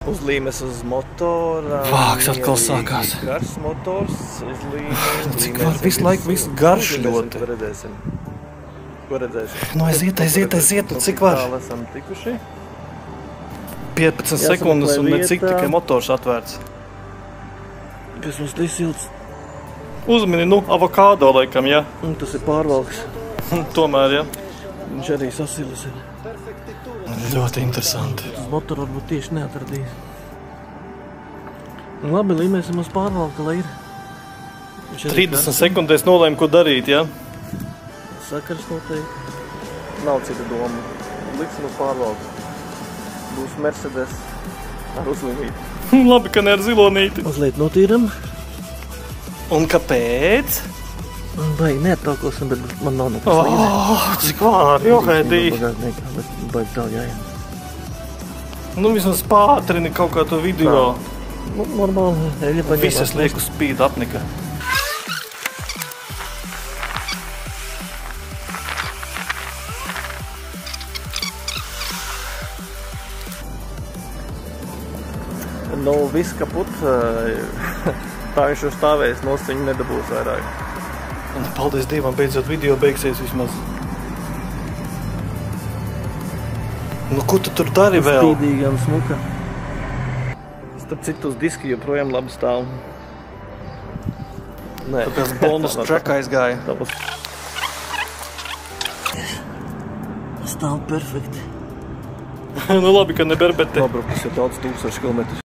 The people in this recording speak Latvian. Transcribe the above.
Uzlīmes uz motora. Vāks atkal sākās. Garš motors, uzlīmes. Cik var visu laiku visu garš ļoti. Ko redzēsim? Ko redzēsim? Nu aiziet, nu cik var? Tālu esam tikuši. 15 sekundes un ne cik tikai motors atvērts. Kas mums te silts? Uzmini, nu, avokādo laikam, ja? Tas ir pārvalks. Tomēr, ja? Viņš arī sasilis ir. Ļoti interesanti. Tas motoru varbūt tieši neatradīs. Labi, līmēsim uz pārvalka, lai ir. 30 sekundēs nolēmu, ko darīt, ja? Sakars noteikti. Nav cita doma. Liksim uz pārvalka. Būs Mercedes ar uzlīmīti. Labi, ka ne ar zilonīti. Mazliet notīram. Un kāpēc? Baigi neatbraukosim, bet man nav nekas līdzi. Cik var, johēdī. Baigi tālu jāiet. Nu, vismaz pātrini kaut kā to video. Nu, normāli. Eļa paņēmās. Visas liek uz spīd apnika. Nu, viss kaput. Tā viņš jau stāvēs, nosiņu nedabūs vairāk. Un paldies Dievam, beidzot video beigsies vismaz. Nu, ko tu tur dari vēl? Spīdīga un smuka. Starp citu uz diski joprojām labi stāv. Nē. Tāpēc bonus track aizgāja. Tāpēc stāv perfekti. Nu labi, ka ne berbete. Nobrukas jau daudz 1000 kilometrus.